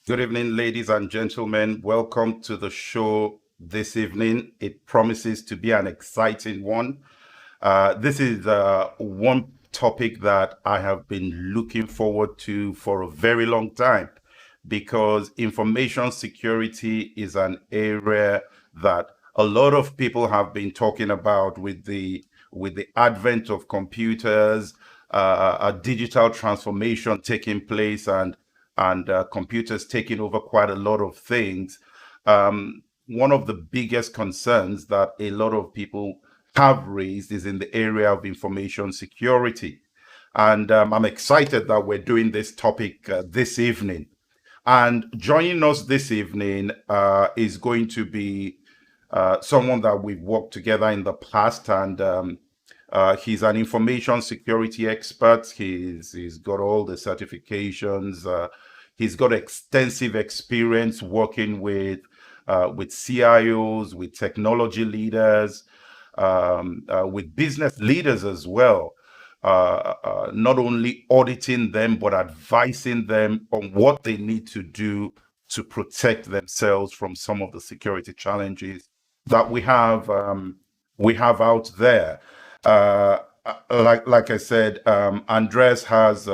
Good evening, ladies and gentlemen. Welcome to the show this evening. It promises to be an exciting one. This is one topic that I have been looking forward to for a very long time because information security is an area that a lot of people have been talking about with the advent of computers, a digital transformation taking place, and computers taking over quite a lot of things. One of the biggest concerns that a lot of people have raised is in the area of information security. And I'm excited that we're doing this topic this evening. And joining us this evening is going to be someone that we've worked together in the past, and he's an information security expert. He's got all the certifications. He's got extensive experience working with CIOs, with technology leaders, with business leaders as well. Not only auditing them, but advising them on what they need to do to protect themselves from some of the security challenges that we have out there. Like I said, Andres has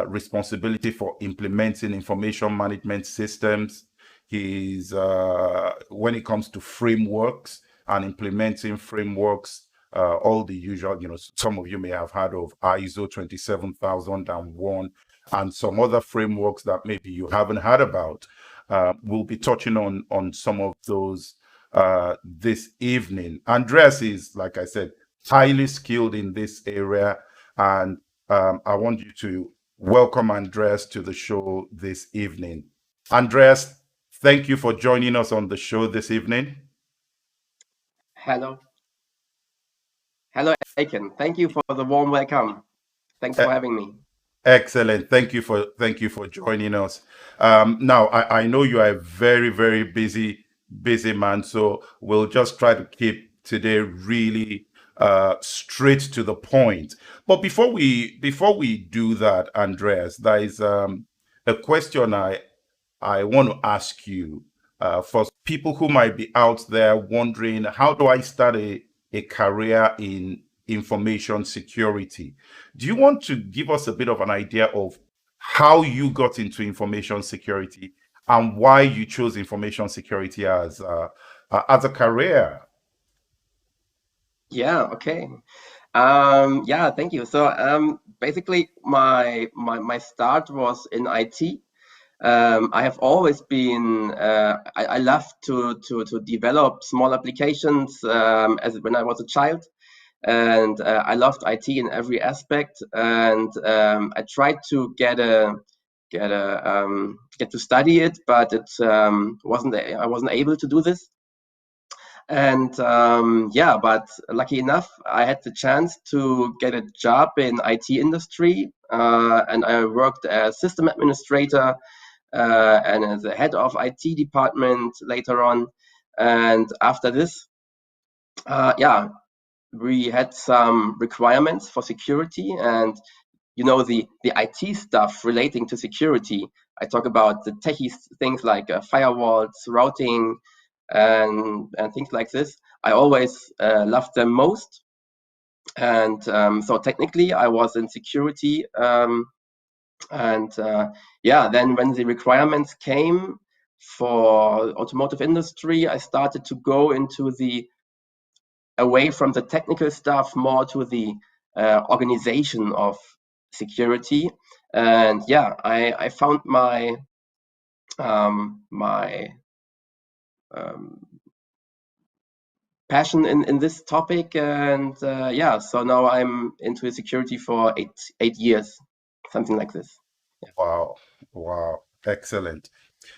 responsibility for implementing information management systems. He's when it comes to frameworks and implementing frameworks, all the usual, some of you may have heard of ISO 27001 and some other frameworks that maybe you haven't heard about. We'll be touching on some of those this evening. Andreas is, like I said, highly skilled in this area, and I want you to welcome Andreas to the show this evening. Andreas, thank you for joining us on the show this evening. Hello. Hello, Aiken. Thank you for the warm welcome. Thanks E- for having me. Excellent. Thank you for joining us. Now I know you are a very busy man, so we'll just try to keep today really straight to the point. But before we do that, Andreas, there is a question I want to ask you, for people who might be out there wondering, how do I start a career in information security? Do you want to give us a bit of an idea of how you got into information security and why you chose information security as a career? Yeah, okay. Yeah, thank you. So, basically, my start was in IT. I have always been, I love to develop small applications, as when I was a child. And I loved IT in every aspect, and I tried to get to study it, but it I wasn't able to do this. And yeah, but lucky enough, I had the chance to get a job in IT industry, and I worked as system administrator and as a head of IT department later on. And after this, yeah, we had some requirements for security, and the IT stuff relating to security. I talk about the techie things like firewalls, routing, and things like this. I always loved them most, and so technically I was in security, and yeah, then when the requirements came for automotive industry, I started to go into the away from the technical stuff more to the organization of security. And yeah, I found my um, passion in this topic, and yeah, so now I'm into security for eight years, something like this. Wow, wow, excellent.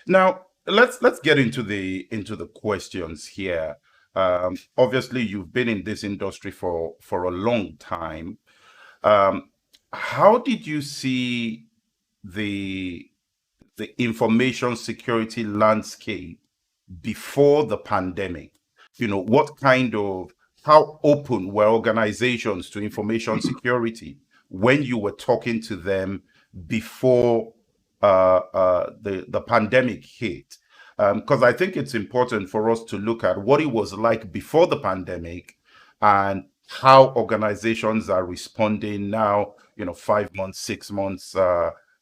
Now let's get into the questions here. Obviously, you've been in this industry for a long time. Um, how did you see the the information security landscape before the pandemic? What kind of how open were organizations to information security when you were talking to them before the pandemic hit, because I think it's important for us to look at what it was like before the pandemic and how organizations are responding now, 5 months, 6 months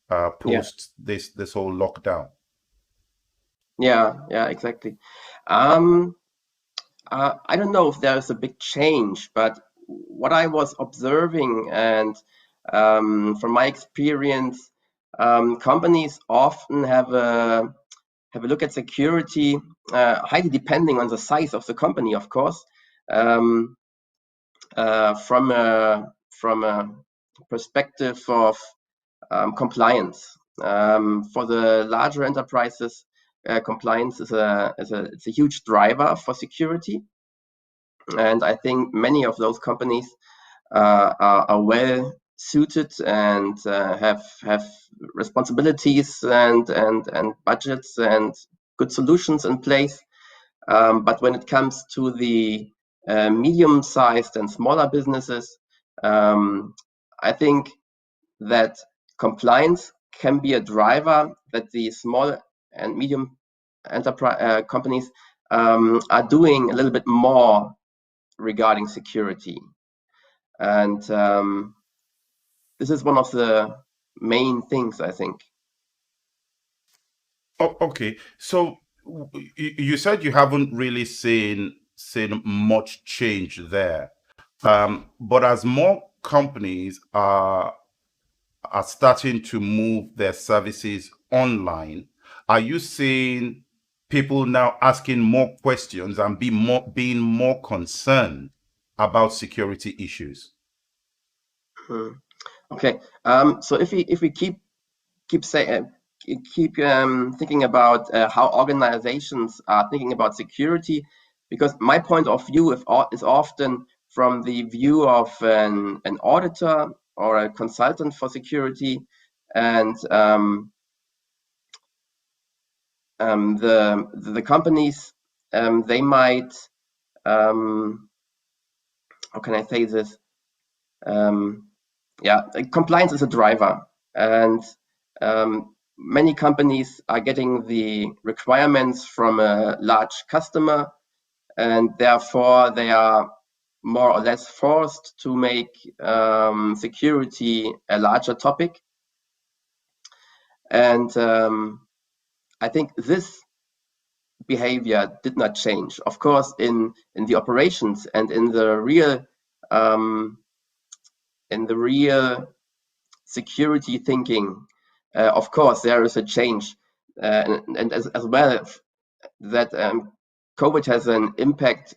Yeah. post this whole lockdown. Yeah, exactly. I don't know if there's a big change, but what I was observing and from my experience, companies often have a look at security, highly depending on the size of the company, of course, um, from a perspective of compliance. For the larger enterprises, compliance is it's a huge driver for security, and I think many of those companies are well suited and have responsibilities and budgets and good solutions in place. But when it comes to the medium-sized and smaller businesses, I think that compliance can be a driver that the small and medium enterprise companies are doing a little bit more regarding security. And this is one of the main things, I think. Oh, okay. So you said you haven't really seen much change there. But as more companies are starting to move their services online, are you seeing people now asking more questions and being more concerned about security issues? Hmm. Okay. So if we keep say keep thinking about how organizations are thinking about security, because my point of view is often from the view of an auditor or a consultant for security, and the companies, they might, how can I say this? Yeah, compliance is a driver, and many companies are getting the requirements from a large customer, and therefore they are more or less forced to make security a larger topic. And I think this behavior did not change. Of course, in the operations and in the real security thinking, of course, there is a change, and as well that COVID has an impact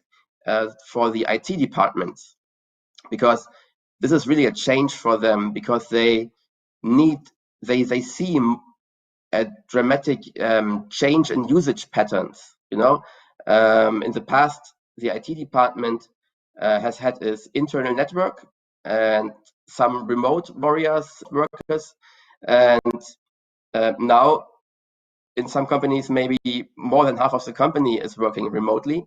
for the IT departments, because this is really a change for them, because they see a dramatic change in usage patterns. In the past, the IT department has had its internal network and some remote workers, and now in some companies, maybe more than half of the company is working remotely,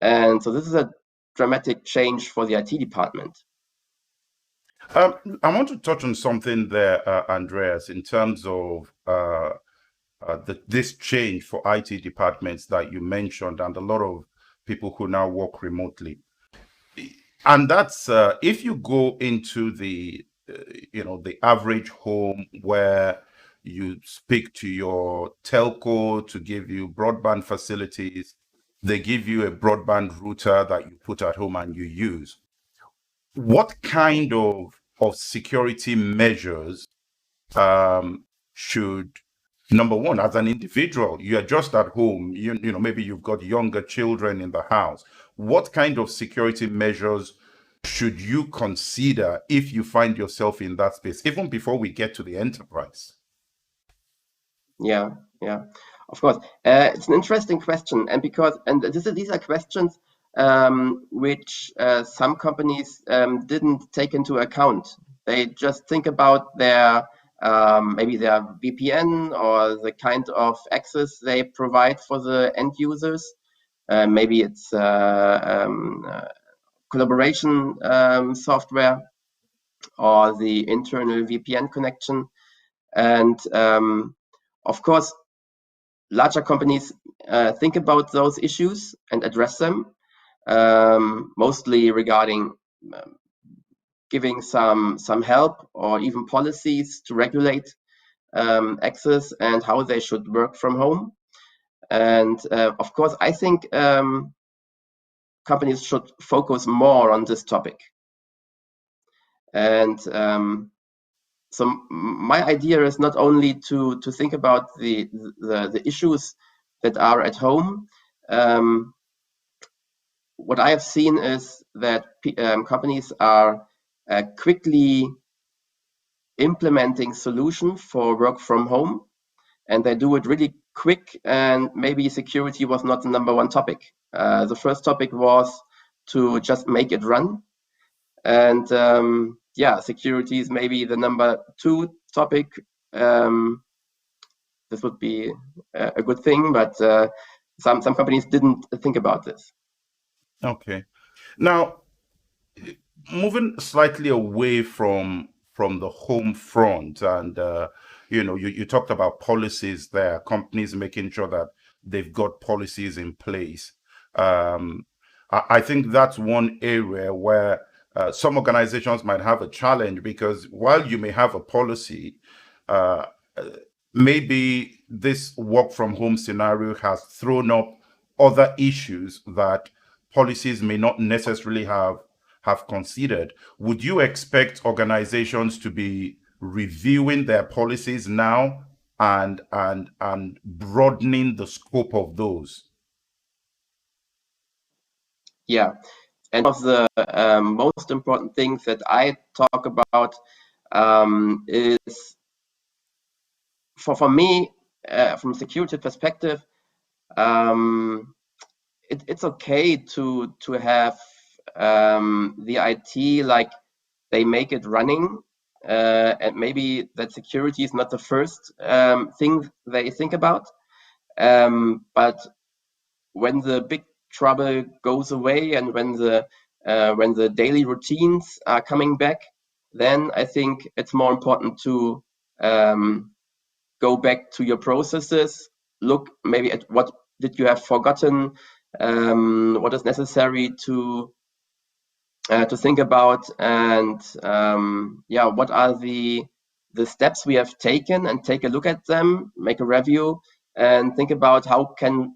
and so this is a dramatic change for the IT department. I want to touch on something there, Andreas, in terms of this change for IT departments that you mentioned, and a lot of people who now work remotely. And that's if you go into the average home where you speak to your telco to give you broadband facilities, they give you a broadband router that you put at home and you use. What kind of security measures should, number one, as an individual, you're just at home, maybe you've got younger children in the house. What kind of security measures should you consider if you find yourself in that space, even before we get to the enterprise? Yeah, of course. It's an interesting question, and these are questions which some companies didn't take into account. They just think about their maybe their VPN or the kind of access they provide for the end users. Maybe it's collaboration software or the internal VPN connection. And Of course, larger companies think about those issues and address them, mostly regarding giving some help or even policies to regulate access and how they should work from home. And of course, I think companies should focus more on this topic. And so my idea is not only to think about the issues that are at home. What I have seen is that companies are quickly implementing solutions for work from home, and they do it really quick, and maybe security was not the number one topic. The first topic was to just make it run. And yeah, security is maybe the number two topic. This would be a good thing, but some companies didn't think about this. Okay. Now, moving slightly away from the home front, and you talked about policies there, companies making sure that they've got policies in place. I think that's one area where some organizations might have a challenge, because while you may have a policy, uh, maybe this work from home scenario has thrown up other issues that policies may not necessarily have considered. Would you expect organizations to be reviewing their policies now and broadening the scope of those? Yeah, and one of the most important things that I talk about is for me, from a security perspective, it's okay to have the IT, like, they make it running, and maybe that security is not the first thing they think about, but when the big trouble goes away and when the daily routines are coming back, then I think it's more important to go back to your processes, look maybe at what did you have forgotten, what is necessary to think about, and yeah, what are the steps we have taken, and take a look at them, make a review, and think about how can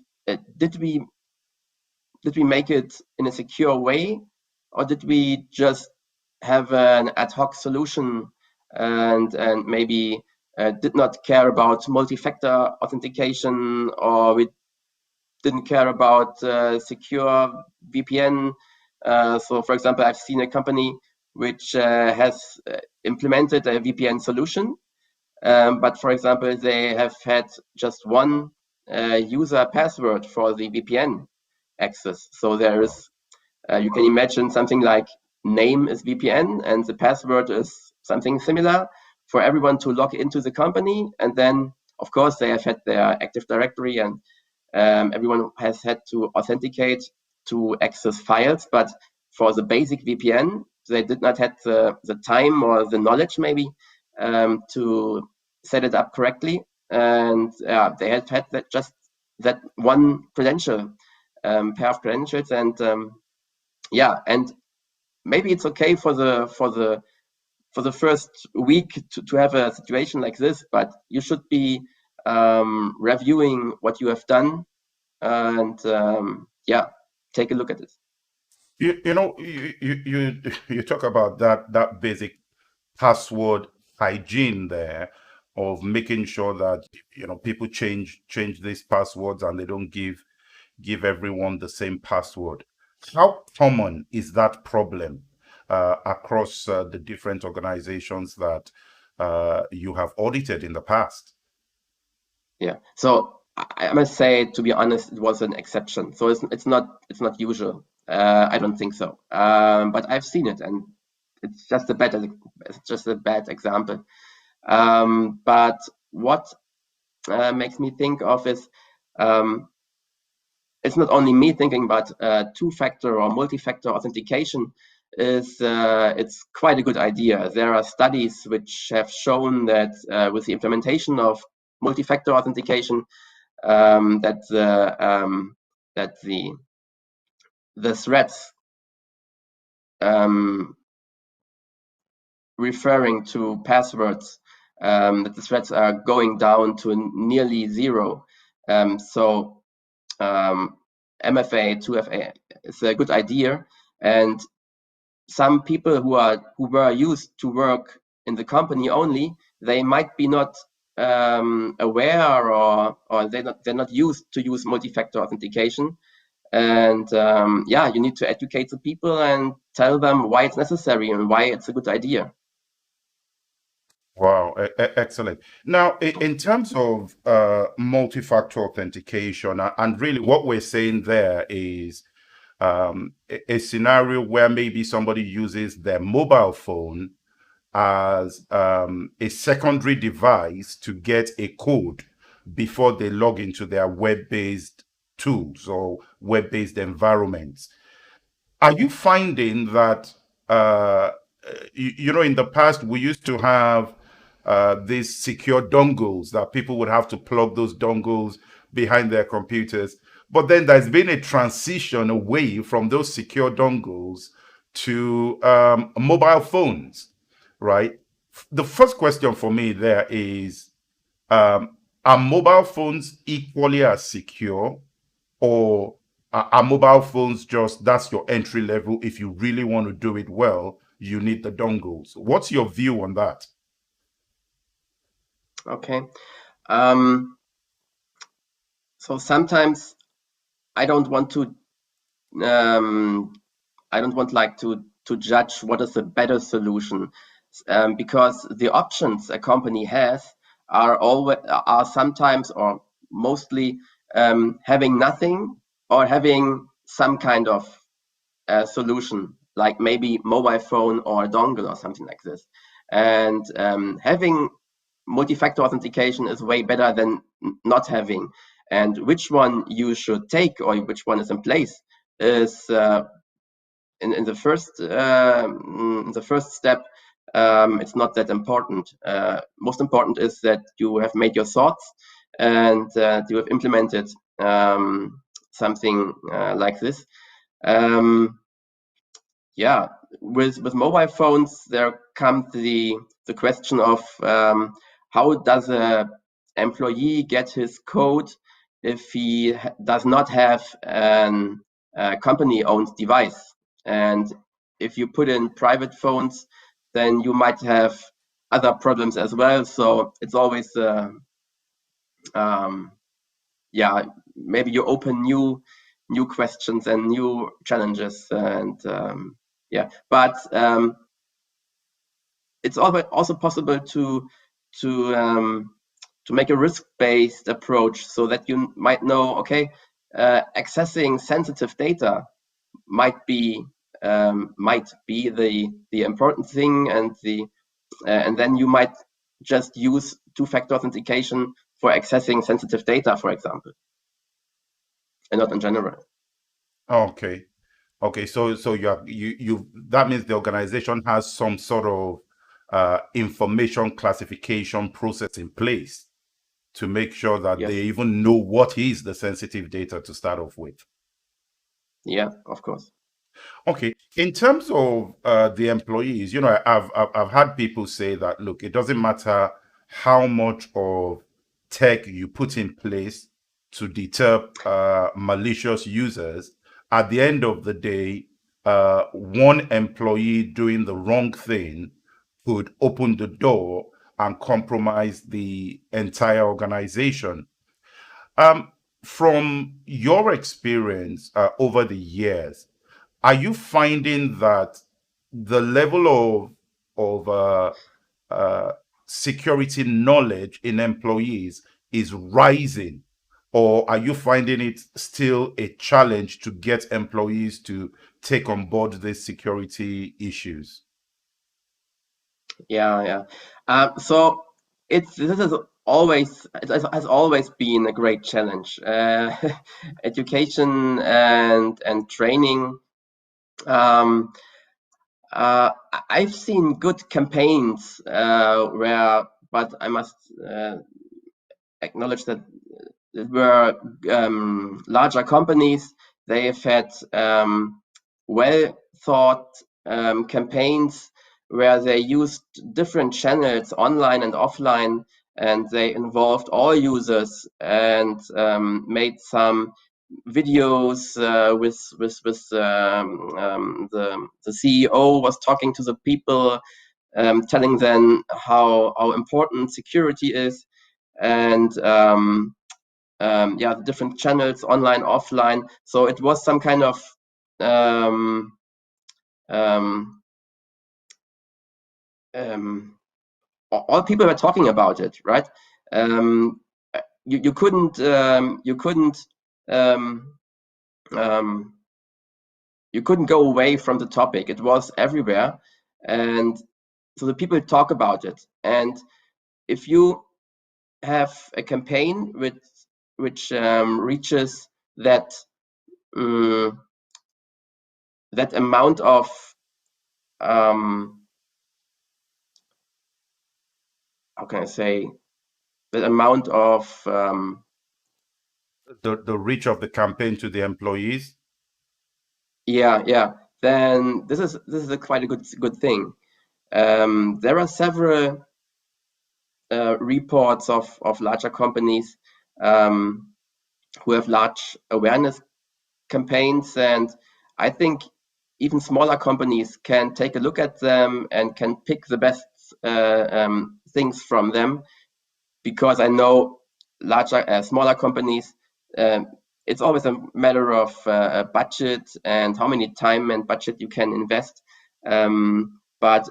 did we make it in a secure way, or did we just have an ad hoc solution and maybe did not care about multi-factor authentication, or we didn't care about secure VPN. So for example, I've seen a company which has implemented a VPN solution, but for example, they have had just one user password for the VPN access. So there is, you can imagine something like name is VPN and the password is something similar for everyone to log into the company. And then, of course, they have had their Active Directory, and everyone has had to authenticate to access files. But for the basic VPN, they did not have the time or the knowledge maybe to set it up correctly. And they had that just that one credential, pair of credentials, and yeah, and maybe it's okay for the first week to have a situation like this, but you should be reviewing what you have done, and yeah, take a look at it. You talk about that basic password hygiene there, of making sure that people change these passwords and they don't give everyone the same password. How common is that problem across the different organizations that you have audited in the past? Yeah, so I must say, to be honest, it was an exception. So it's not usual. I don't think so. But I've seen it, and it's just a bad example. But what makes me think of is, it's not only me thinking, but two-factor or multi-factor authentication is it's quite a good idea. There are studies which have shown that with the implementation of multi-factor authentication, that the threats referring to passwords, that the threats are going down to nearly zero. So MFA, 2FA is a good idea, and some people who were used to work in the company only, they might be not aware, or they're not used to use multi-factor authentication. And yeah, you need to educate the people and tell them why it's necessary and why it's a good idea. Wow, excellent. Now, in terms of multi-factor authentication, and really what we're saying there is a scenario where maybe somebody uses their mobile phone as a secondary device to get a code before they log into their web-based tools or web-based environments. Are you finding that, in the past, we used to have these secure dongles that people would have to plug those dongles behind their computers. But then there's been a transition away from those secure dongles to mobile phones, right? The first question for me there is, are mobile phones equally as secure, or are mobile phones just that's your entry level? If you really want to do it well, you need the dongles. What's your view on that? Okay. So sometimes I don't want to to judge what is a better solution, because the options a company has are sometimes, or mostly, having nothing or having some kind of solution, like maybe mobile phone or a dongle or something like this. And having multi-factor authentication is way better than not having. And which one you should take, or which one is in place, is in the first step. It's not that important. Most important is that you have made your thoughts, and you have implemented something like this. Yeah, with mobile phones, there comes the question of how does a employee get his code if he does not have a company-owned device. And if you put in private phones, then you might have other problems as well. So it's always yeah, maybe you open new questions and new challenges, and yeah, but it's also possible to make a risk-based approach, so that you might know, okay, accessing sensitive data might be the important thing, and then you might just use two-factor authentication for accessing sensitive data, for example, and not in general. Okay. Okay, so you that means the organization has some sort of information classification process in place to make sure that they Yes. even know what is the sensitive data to start off with. Yeah, of course. Okay, in terms of the employees, I've had people say that, look, it doesn't matter how much of tech you put in place to deter malicious users. At the end of the day, one employee doing the wrong thing could open the door and compromise the entire organization. Um, from your experience over the years, are you finding that the level of security knowledge in employees is rising, or are you finding it still a challenge to get employees to take on board these security issues? Yeah. So this is always, it has always been a great challenge. Education and training. Um, I've seen good campaigns but I must acknowledge that it were larger companies. They have had well thought campaigns where they used different channels online and offline, and they involved all users and made some videos with the CEO was talking to the people, telling them how important security is, and the different channels, online, offline. So it was some kind of all people were talking about it, right? You couldn't go away from the topic. It was everywhere, and so the people talk about it. And if you have a campaign which reaches that that amount of how can I say, that amount of The reach of the campaign to the employees. then this is quite a good thing. There are several reports of larger companies who have large awareness campaigns, and I think even smaller companies can take a look at them and can pick the best things from them, because I know smaller companies, it's always a matter of budget and how many time and budget you can invest. But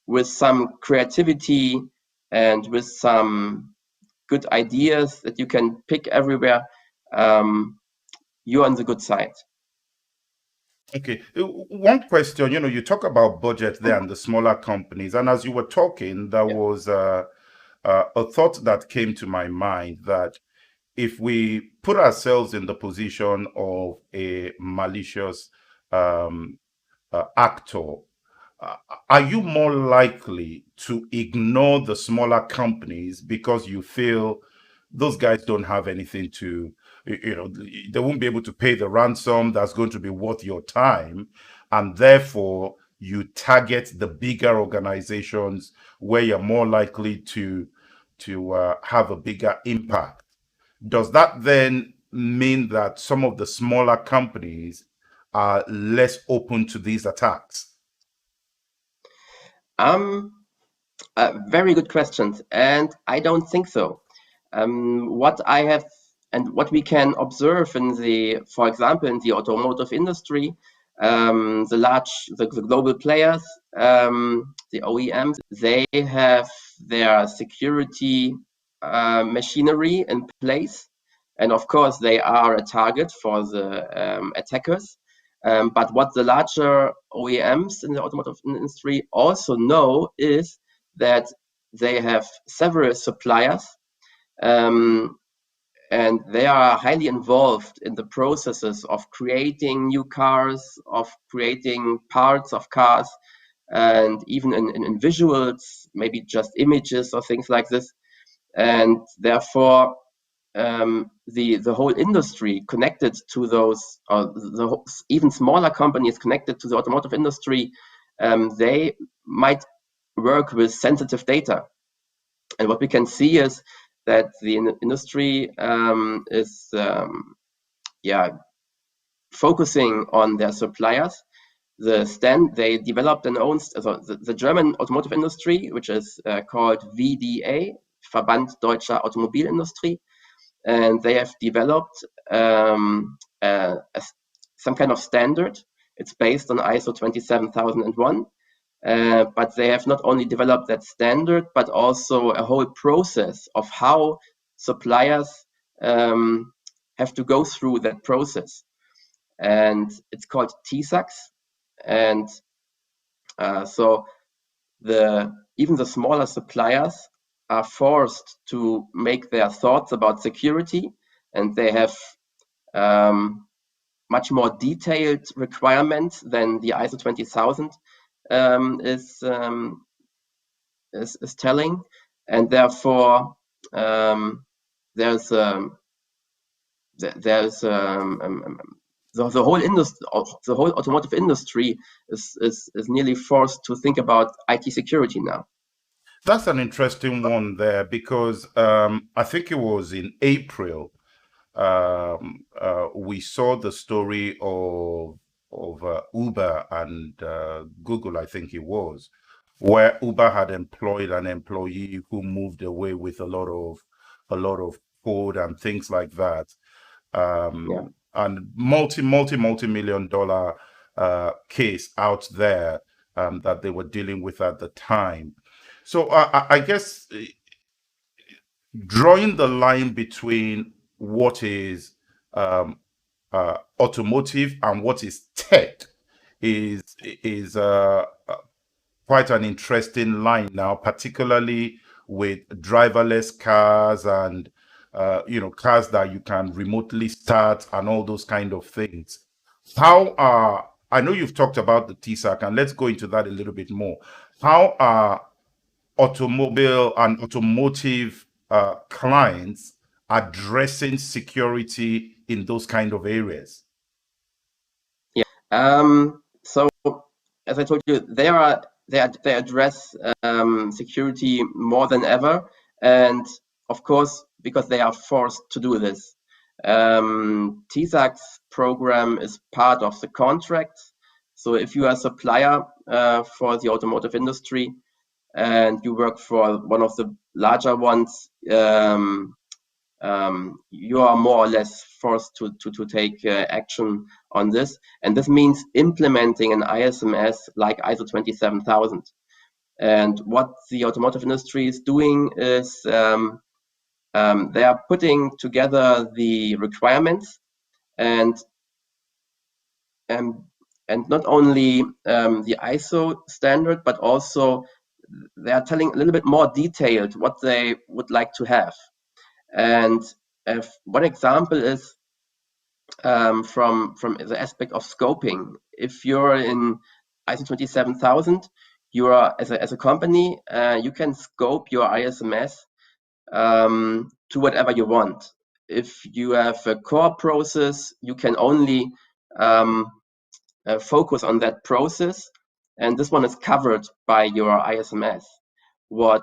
with some creativity and with some good ideas that you can pick everywhere, you're on the good side. Okay, one question, you talk about budget there and the smaller companies, and as you were talking, there was a thought that came to my mind, that if we put ourselves in the position of a malicious actor, are you more likely to ignore the smaller companies because you feel those guys don't have anything to, they won't be able to pay the ransom that's going to be worth your time, and therefore you target the bigger organizations where you're more likely to have a bigger impact? Does that then mean that some of the smaller companies are less open to these attacks? Very good questions, and I don't think so. What I have and what we can observe for example, in the automotive industry, the global players, the OEMs, they have their security machinery in place, and of course they are a target for the attackers. But what the larger OEMs in the automotive industry also know is that they have several suppliers, and they are highly involved in the processes of creating new cars, of creating parts of cars, and even in visuals, maybe just images or things like this. And therefore, the whole industry connected to those, even smaller companies connected to the automotive industry, they might work with sensitive data. And what we can see is that the industry is focusing on their suppliers. They developed an own, the German automotive industry, which is called VDA, Verband Deutscher Automobilindustrie, and they have developed some kind of standard. It's based on ISO 27001. But they have not only developed that standard, but also a whole process of how suppliers have to go through that process. And it's called TSAX. And so even the smaller suppliers are forced to make their thoughts about security, and they have much more detailed requirements than the ISO 20000 is telling, and therefore there's the whole automotive industry is nearly forced to think about IT security now. That's an interesting one there because I think it was in April we saw the story of Uber and Google, I think it was, where Uber had employed an employee who moved away with a lot of code and things like that, and multi-million-dollar case out there that they were dealing with at the time. So I guess drawing the line between what is automotive and what is tech is quite an interesting line now, particularly with driverless cars and cars that you can remotely start and all those kind of things. How are I know you've talked about the TSAC, and let's go into that a little bit more. How are automobile and automotive clients addressing security in those kind of areas? So as I told you, they address security more than ever, and of course because they are forced to do this. TSAC's program is part of the contract. So if you are a supplier for the automotive industry and you work for one of the larger ones, you are more or less forced to take action on this. And this means implementing an ISMS like ISO 27000. And what the automotive industry is doing is they are putting together the requirements and not only the ISO standard, but also they are telling a little bit more detailed what they would like to have. And one example is from the aspect of scoping. If you're in ISO 27000, you are as a company, you can scope your ISMS to whatever you want. If you have a core process, you can only focus on that process, and this one is covered by your ISMS. What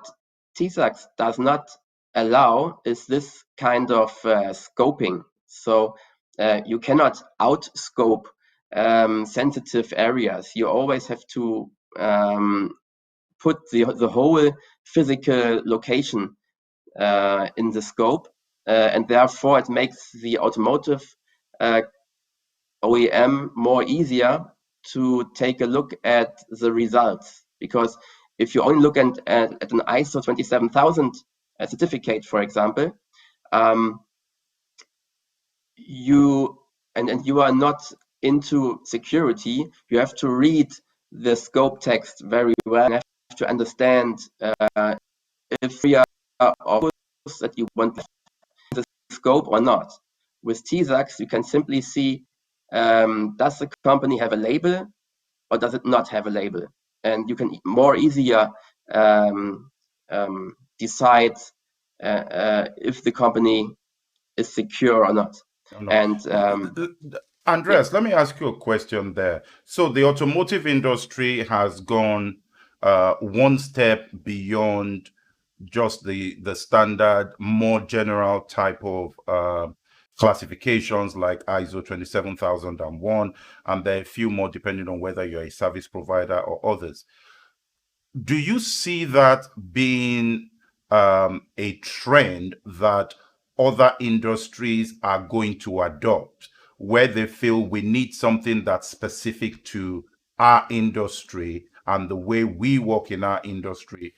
TSAX does not allow is this kind of scoping. So you cannot out-scope sensitive areas. You always have to put the whole physical location in the scope, and therefore it makes the automotive OEM more easier to take a look at the results. Because if you only look at an ISO 27000 certificate, for example, you are not into security, you have to read the scope text very well and have to understand if we are that you want the scope or not. With TSAX, you can simply see does the company have a label or does it not have a label? And you can more easier decide if the company is secure or not. No. And Andreas, let me ask you a question there. So the automotive industry has gone one step beyond just the standard, more general type of classifications like ISO 27001, and there are a few more depending on whether you're a service provider or others. Do you see that being a trend that other industries are going to adopt, where they feel we need something that's specific to our industry and the way we work in our industry?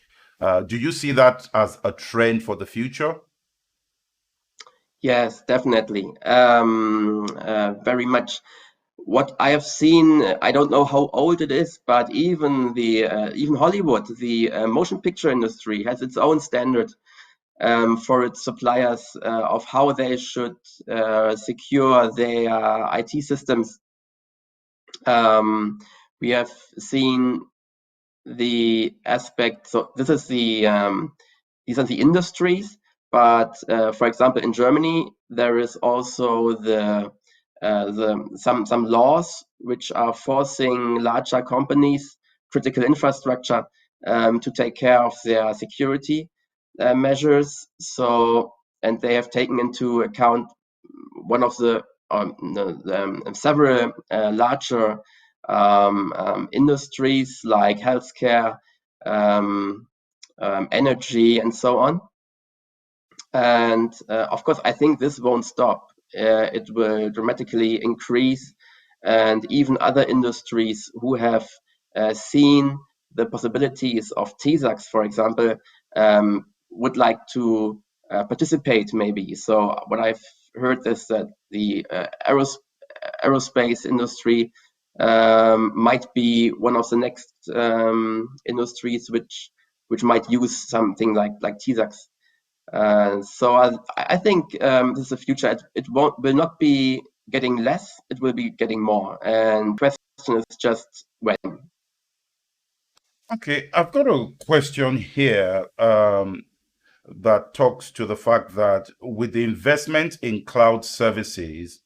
Do you see that as a trend for the future? yes, definitely, very much. What I have seen, I don't know how old it is, but even even Hollywood, the motion picture industry has its own standard for its suppliers of how they should secure their IT systems. We have seen the aspect. So this is these are the industries, But for example, in Germany, there is also some laws which are forcing larger companies, critical infrastructure, to take care of their security measures. So, and they have taken into account one of the several larger industries like healthcare, energy, and so on. And of course, I think this won't stop. It will dramatically increase, and even other industries who have seen the possibilities of TISAX, for example, would like to participate maybe. So what I've heard is that the aerospace industry might be one of the next industries which might use something like TISAX. So I think this is the future. It will not be getting less, it will be getting more. And the question is just when. Okay, I've got a question here that talks to the fact that with the investment in cloud services,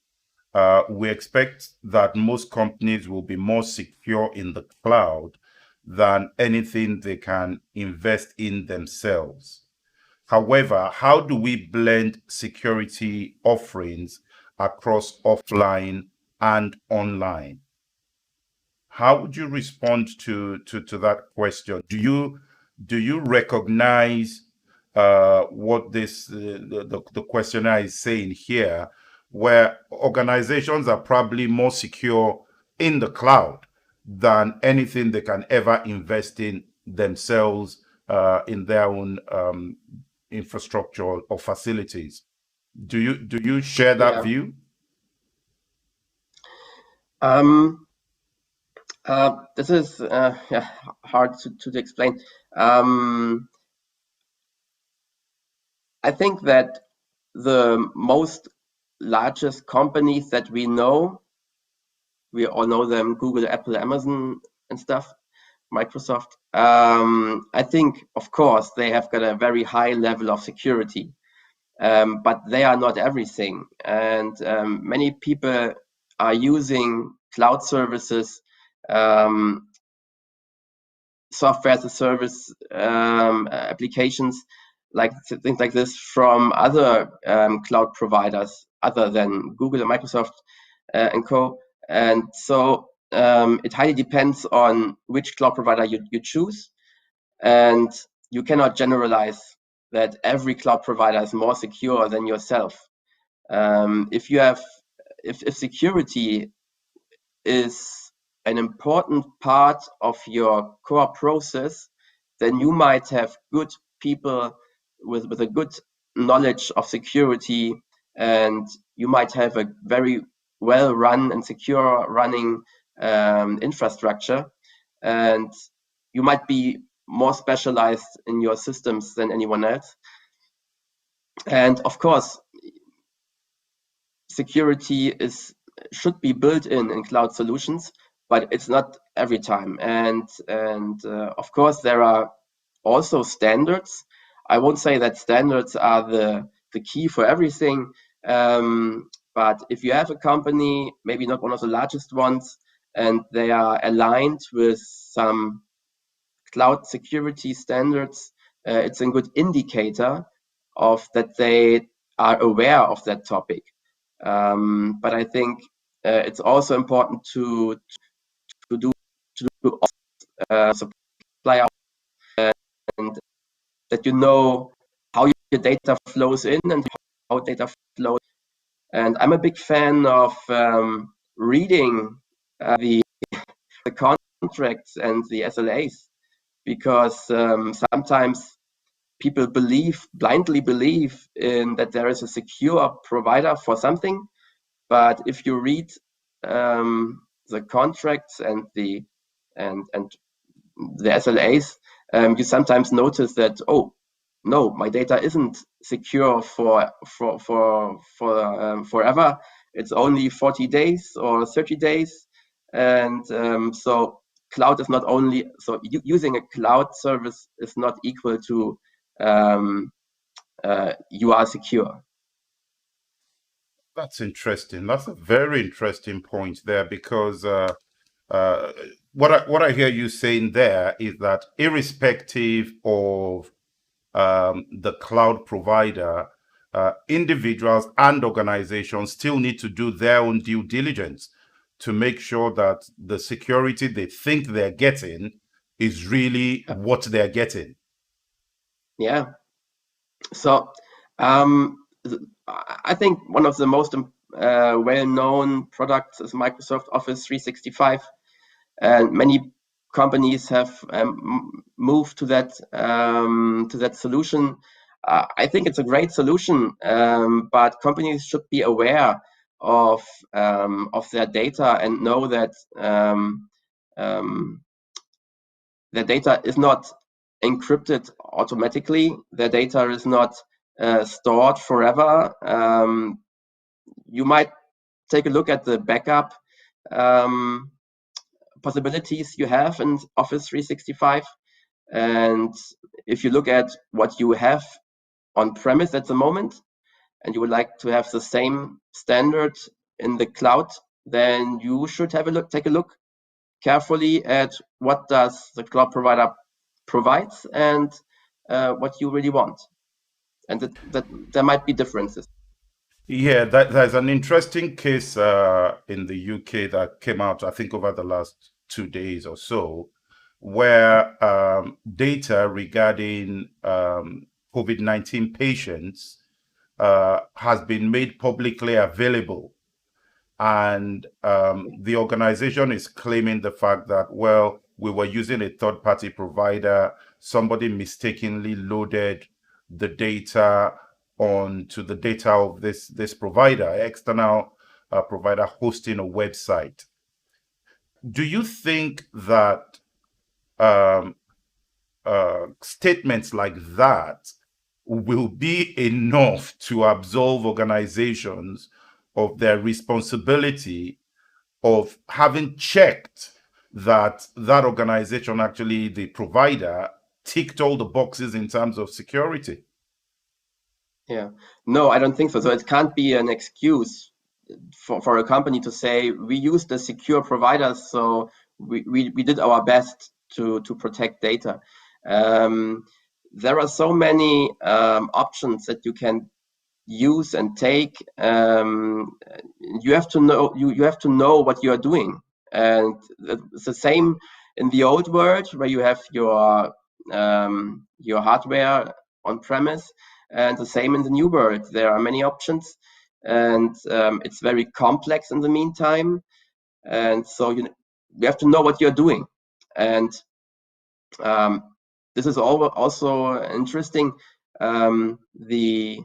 we expect that most companies will be more secure in the cloud than anything they can invest in themselves. However, how do we blend security offerings across offline and online? How would you respond to that question? Do you recognize what the questioner is saying here, where organizations are probably more secure in the cloud than anything they can ever invest in themselves in their own infrastructure or facilities? Do you share that Yeah. view? This is yeah, hard to explain. I think that the most largest companies that we know, we all know them: Google, Apple, Amazon, and stuff, Microsoft. I think, of course, they have got a very high level of security, but they are not everything. And many people are using cloud services, software as a service applications, like things like this, from other cloud providers other than Google and Microsoft and co. And so it highly depends on which cloud provider you choose, and you cannot generalize that every cloud provider is more secure than yourself. If security is an important part of your core process, then you might have good people with a good knowledge of security, and you might have a very well run and secure running infrastructure, and you might be more specialized in your systems than anyone else. And of course, security should be built in cloud solutions, but it's not every time. And of course, there are also standards. I won't say that standards are the key for everything, but if you have a company, maybe not one of the largest ones, and they are aligned with some cloud security standards, it's a good indicator of that they are aware of that topic. But I think it's also important to do supply out, and that you know how your data flows in and how data flows. And I'm a big fan of reading the contracts and the SLAs, because sometimes people blindly believe in that there is a secure provider for something, but if you read the contracts and the SLAs, you sometimes notice that, oh no, my data isn't secure for forever. It's only 40 days or 30 days, and so cloud is not only, so using a cloud service is not equal to you are secure. That's interesting. That's a very interesting point there, because what I hear you saying there is that irrespective of the cloud provider, individuals and organizations still need to do their own due diligence to make sure that the security they think they're getting is really what they're getting. Yeah. So I think one of the most well-known products is Microsoft Office 365, and many companies have moved to that solution. I think it's a great solution, but companies should be aware of their data and know that their data is not encrypted automatically. Their data is not stored forever. You might take a look at the backup possibilities you have in Office 365. And if you look at what you have on premise at the moment, and you would like to have the same standard in the cloud, then you should take a look carefully at what does the cloud provider provides and what you really want. And that there might be differences. Yeah, there's an interesting case in the UK that came out, I think, over the last 2 days or so, where data regarding COVID-19 patients has been made publicly available. And the organization is claiming the fact that, well, we were using a third-party provider, somebody mistakenly loaded the data onto the data of this provider, external provider hosting a website. Do you think that um, statements like that will be enough to absolve organizations of their responsibility of having checked that that organization, actually the provider, ticked all the boxes in terms of security? Yeah, no, I don't think so. So it can't be an excuse for a company to say we use the secure providers, so we did our best to protect data. There are so many options that you can use and take. You have to know you have to know what you are doing, and it's the same in the old world where you have your hardware on premise, and the same in the new world. There are many options, and it's very complex in the meantime, and so you have to know what you're doing. And this is also interesting. The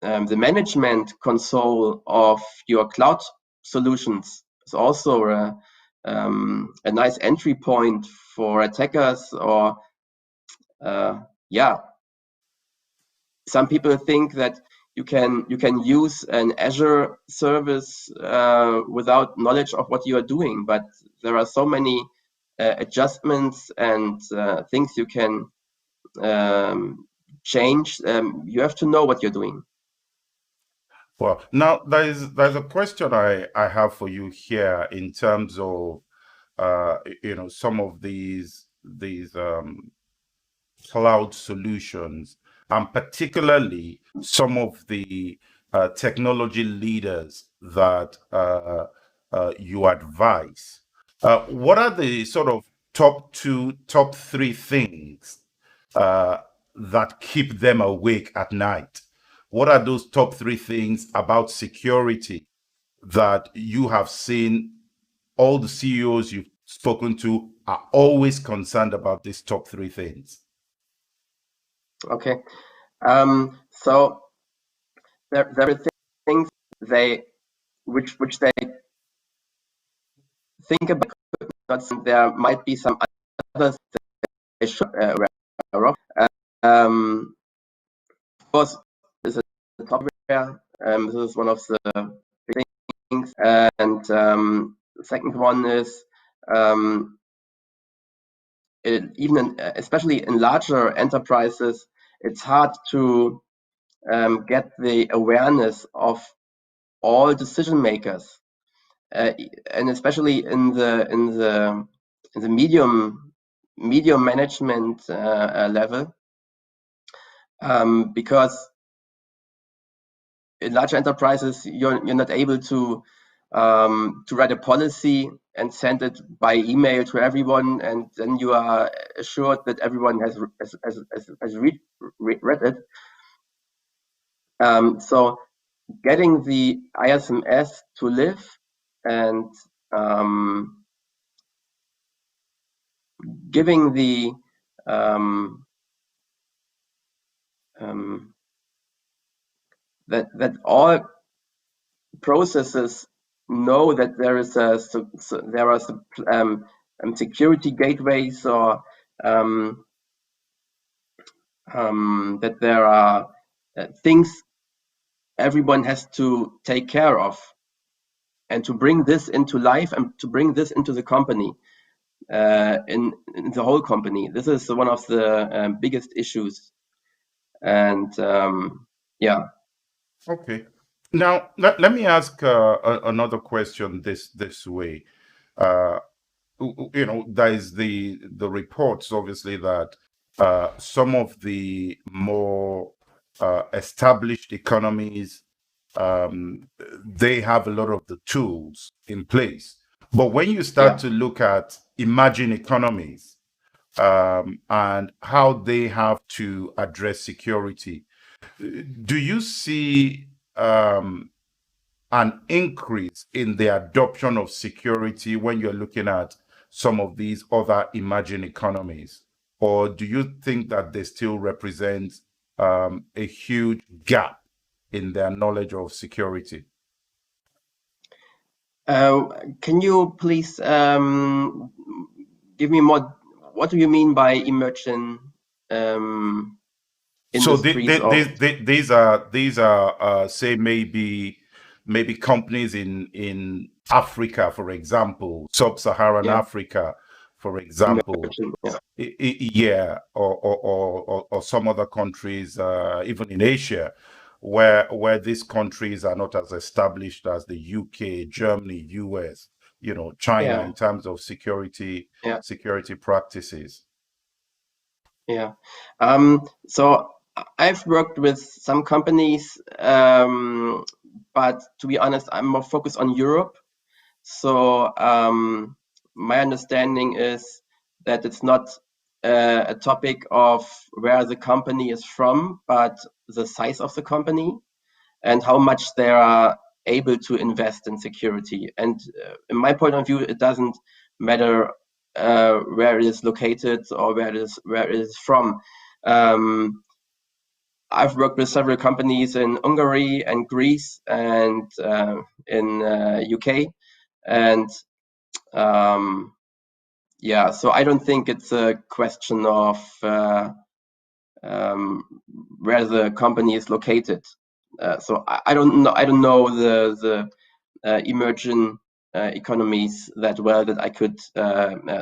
management console of your cloud solutions is also a nice entry point for attackers, or yeah, some people think that you can use an Azure service without knowledge of what you are doing, but there are so many adjustments and things you can change. You have to know what you're doing. Well, now there's a question I have for you here in terms of some of these cloud solutions, and particularly some of the technology leaders that you advise. What are the sort of top three things uh, that keep them awake at night? What are those top three things about security that you have seen all the CEOs you've spoken to are always concerned about these top three things? Okay. So there are things which they think about. There might be some others they should aware of. Of course, this is the top area. This is one of the big things. And the second one is especially in larger enterprises, it's hard to get the awareness of all decision makers, and especially in the medium management level, because in large enterprises you're not able to write a policy and send it by email to everyone, and then you are assured that everyone has read it. So getting the ISMS to live and giving the that all processes know that there is there are security gateways, or that there are things everyone has to take care of, and to bring this into life and to bring this into the company, in the whole company. This is one of the biggest issues. And yeah. Okay. Now, let me ask another question this way. There is the reports, obviously, that some of the more established economies, they have a lot of the tools in place. But when you start to look at emerging economies, and how they have to address security, do you see an increase in the adoption of security when you're looking at some of these other emerging economies? Or do you think that they still represent a huge gap in their knowledge of security? Can you please give me more? What do you mean by emerging industries? These are say maybe companies in Africa, for example, sub-Saharan Africa, for example. Yeah, or some other countries, even in Asia, where these countries are not as established as the UK, Germany, US, China, in terms of security practices. Yeah. So I've worked with some companies, but to be honest, I'm more focused on Europe. So my understanding is that it's not a topic of where the company is from, but the size of the company and how much they are able to invest in security. And in my point of view, it doesn't matter where it is located or where it is from. I've worked with several companies in Hungary and Greece and in UK, and yeah, so I don't think it's a question of where the company is located. So I don't know the emerging economies that well that I could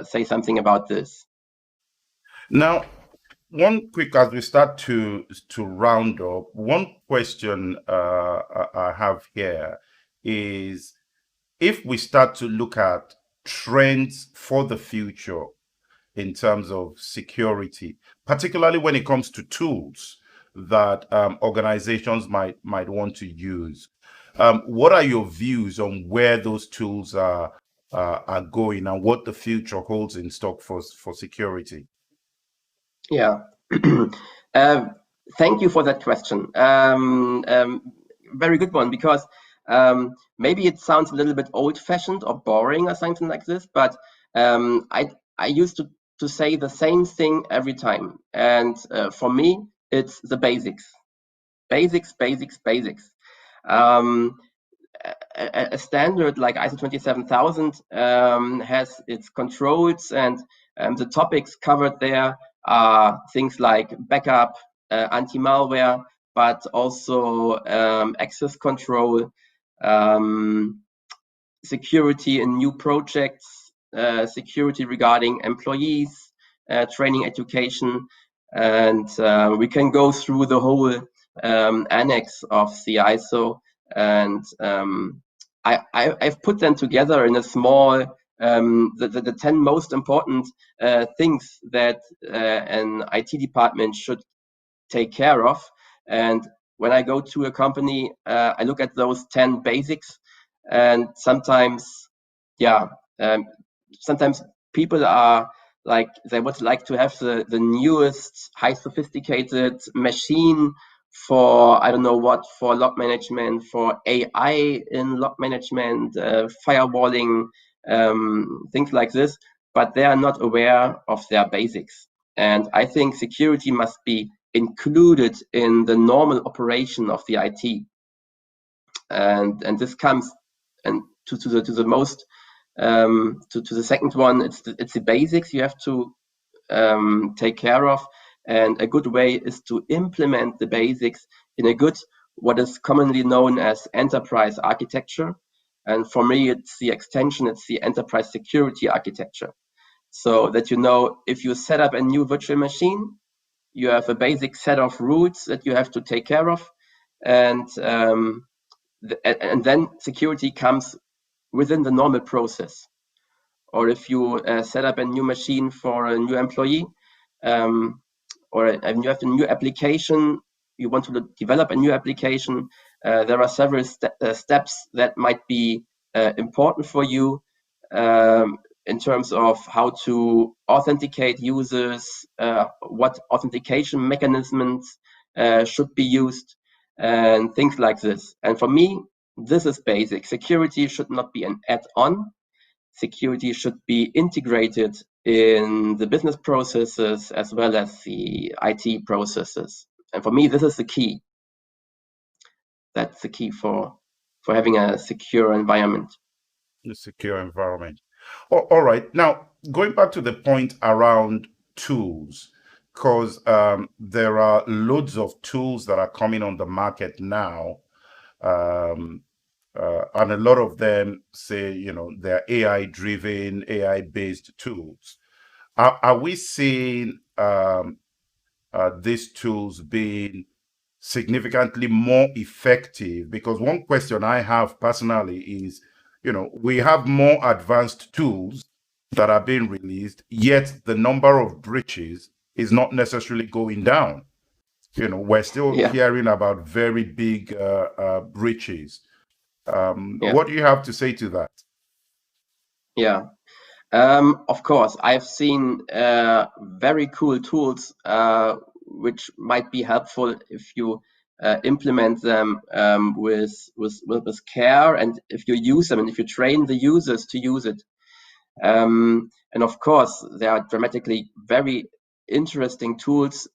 say something about this. Now, one quick, as we start to round up, one question I have here is, if we start to look at trends for the future in terms of security, particularly when it comes to tools that organizations might want to use, what are your views on where those tools are going, and what the future holds in stock for security? Yeah. Thank you for that question. Very good one, because maybe it sounds a little bit old-fashioned or boring or something like this, but I used to say the same thing every time. And for me, it's the basics. Basics. A standard like ISO 27000 has its controls, and the topics covered there are things like backup, anti-malware, but also access control, security in new projects, security regarding employees, training, education. And we can go through the whole annex of the ISO, and I've put them together in a small, the 10 most important things that an IT department should take care of. And when I go to a company, I look at those 10 basics, and sometimes, yeah, sometimes people are like, they would like to have the newest, high sophisticated machine for, I don't know what, for log management, for AI in log management, firewalling, things like this, but they are not aware of their basics. And I think security must be included in the normal operation of the IT. And this comes and to the most to the second one. It's the basics you have to take care of, and a good way is to implement the basics in a good, what is commonly known as enterprise architecture. And for me, it's the extension, it's the enterprise security architecture. So that, you know, if you set up a new virtual machine, you have a basic set of rules that you have to take care of, and then security comes within the normal process. Or if you set up a new machine for a new employee, or you have a new application, you want to develop a new application, there are several steps that might be important for you, in terms of how to authenticate users, what authentication mechanisms should be used, and things like this. And for me, this is basic. Security should not be an add-on. Security should be integrated in the business processes as well as the IT processes. And for me, this is the key. That's the key for having a secure environment. A secure environment. All right. Now, going back to the point around tools, because there are loads of tools that are coming on the market now. And a lot of them say, you know, they're AI-driven, AI-based tools. Are we seeing these tools being significantly more effective? Because one question I have personally is, you know, we have more advanced tools that are being released, yet the number of breaches is not necessarily going down. You know, we're still hearing about very big breaches. What do you have to say to that? Yeah. Of course, I've seen very cool tools which might be helpful if you implement them with care, and if you use them and if you train the users to use it. And of course, there are dramatically very interesting tools.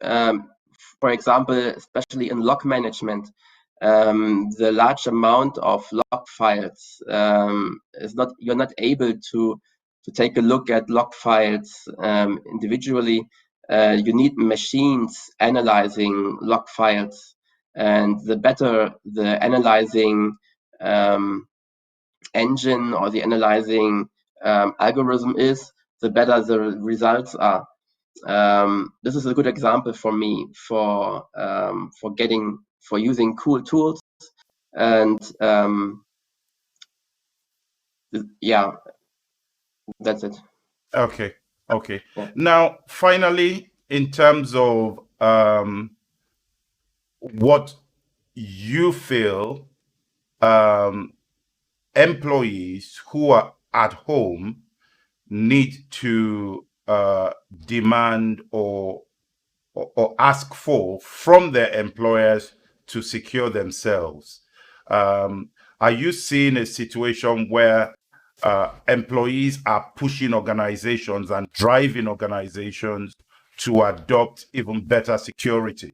For example, especially in log management, the large amount of log files is not, you're not able to take a look at log files individually. You need machines analyzing log files, and the better the analyzing engine or the analyzing algorithm is, the better the results are. This is a good example for me for using cool tools, and yeah, that's it. Okay. Yeah. Now, finally, in terms of what you feel employees who are at home need to demand or ask for from their employers to secure themselves. Are you seeing a situation where employees are pushing organizations and driving organizations to adopt even better security?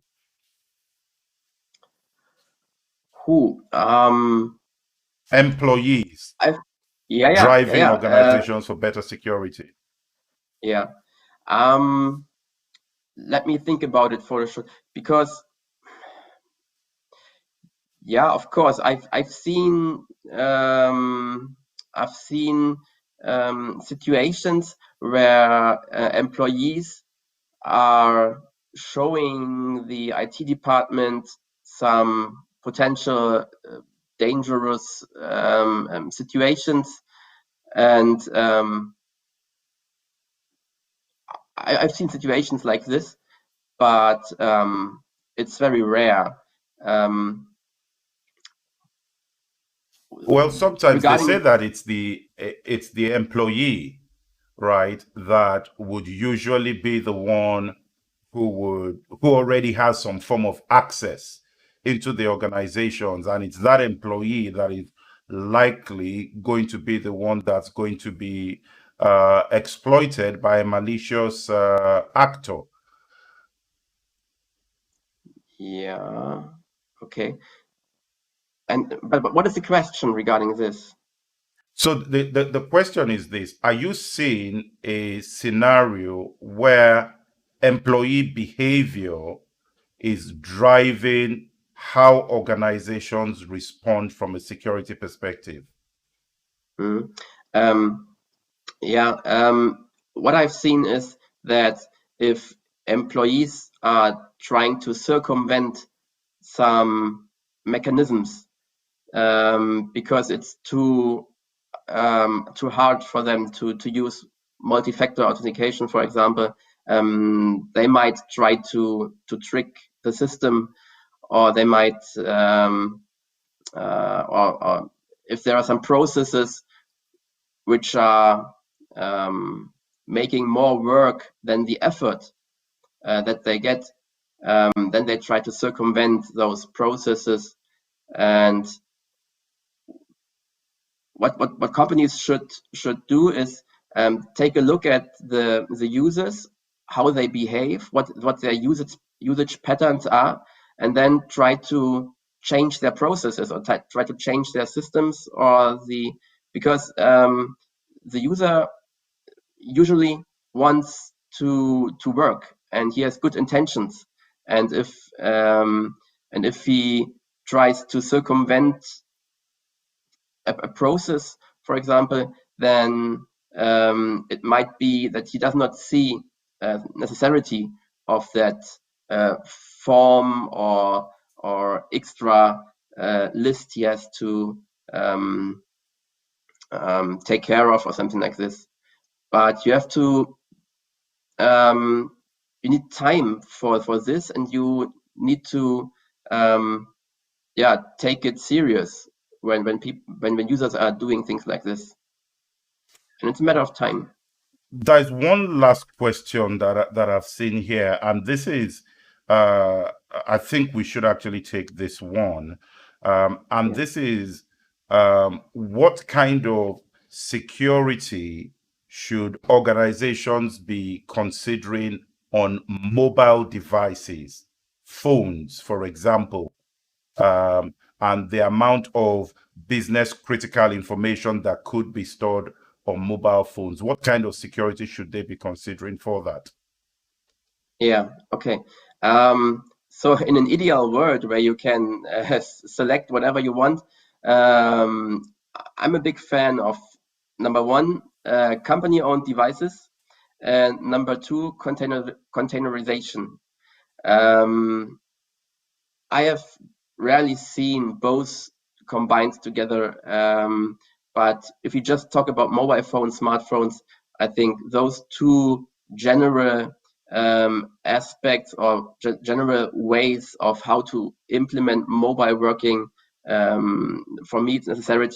Who? Employees Yeah. driving organizations for better security. Yeah. Let me think about it for a short, because yeah, of course, I've seen situations where employees are showing the IT department some potential dangerous situations, and I've seen situations like this, but it's very rare. Well, sometimes they say Regarding, that it's the employee, right, that would usually be the one who already has some form of access into the organizations, and it's that employee that is likely going to be the one that's going to be exploited by a malicious actor. yeah, okay. And but what is the question regarding this? So the question is this: are you seeing a scenario where employee behavior is driving how organizations respond from a security perspective? Mm. Um, yeah, what I've seen is that if employees are trying to circumvent some mechanisms because it's too hard for them to use multi-factor authentication, for example, they might try to trick the system, or they might or if there are some processes which are making more work than the effort that they get, then they try to circumvent those processes. And what companies should do is take a look at the users, how they behave, what their usage patterns are, and then try to change their processes, or try to change their systems, or because the user usually wants to work, and he has good intentions, and if he tries to circumvent a process, for example, then it might be that he does not see necessity of that form or extra list he has to take care of, or something like this. But you have to you need time for this, and you need to take it serious when users are doing things like this, and it's a matter of time. There's one last question that I've seen here, and this is, I think we should actually take this one, and Yeah. this is, what kind of security should organizations be considering on mobile devices, phones, for example, and the amount of business critical information that could be stored on mobile phones? What kind of security should they be considering for that? Yeah. Okay. So in an ideal world where you can select whatever you want, um, I'm a big fan of number one, company-owned devices, and number two, containerization. Um, I have rarely seen both combined together. But if you just talk about mobile phones, smartphones, I think those two general aspects, or general ways of how to implement mobile working, for me, it's necessary.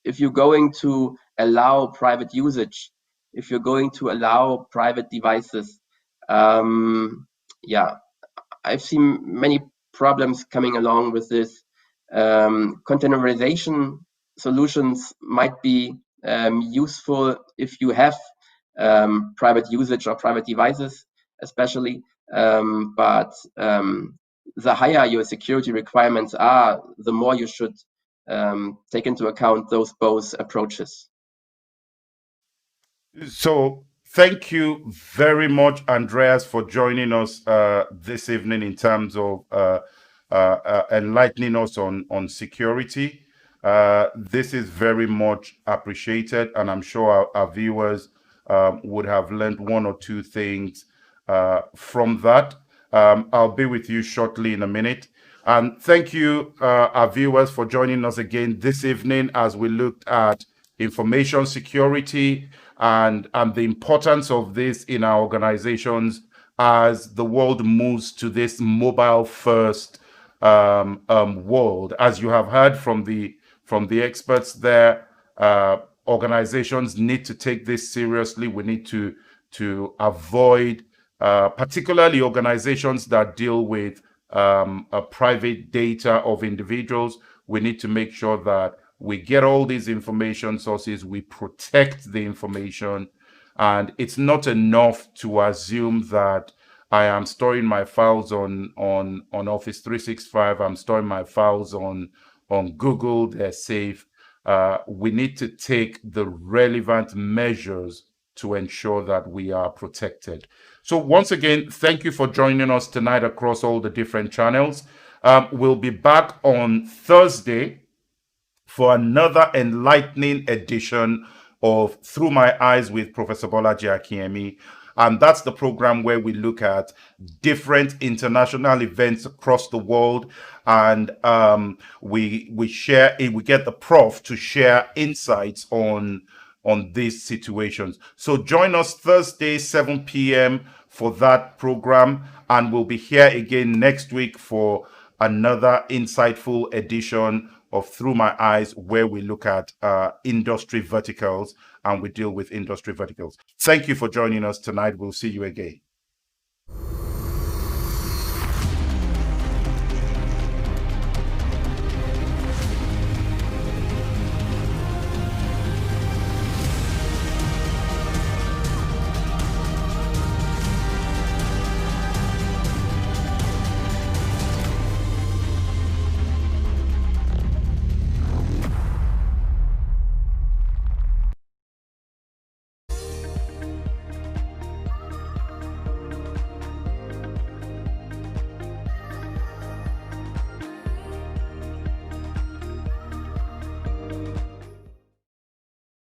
If you're going to allow private usage, if you're going to allow private devices, yeah, I've seen many problems coming along with this. Containerization solutions might be useful if you have private usage or private devices, especially. But the higher your security requirements are, the more you should take into account those both approaches. So, thank you very much, Andreas, for joining us this evening in terms of enlightening us on security. This is very much appreciated, and I'm sure our viewers would have learned one or two things from that. I'll be with you shortly in a minute. And thank you, our viewers, for joining us again this evening as we looked at information security and the importance of this in our organizations as the world moves to this mobile first world. As you have heard from the experts there, organizations need to take this seriously. We need to avoid, particularly organizations that deal with private data of individuals. We need to make sure that we get all these information sources, we protect the information, and it's not enough to assume that I am storing my files on Office 365. I'm storing my files on Google. They're safe. We need to take the relevant measures to ensure that we are protected. So once again, thank you for joining us tonight across all the different channels. We'll be back on Thursday for another enlightening edition of Through My Eyes with Professor Bolaji Akinyemi. And that's the program where we look at different international events across the world, and we get the prof to share insights on these situations. So join us Thursday 7 p.m. for that program, and we'll be here again next week for another insightful edition of Through My Eyes, where we look at industry verticals and we deal with industry verticals. Thank you for joining us tonight. We'll see you again.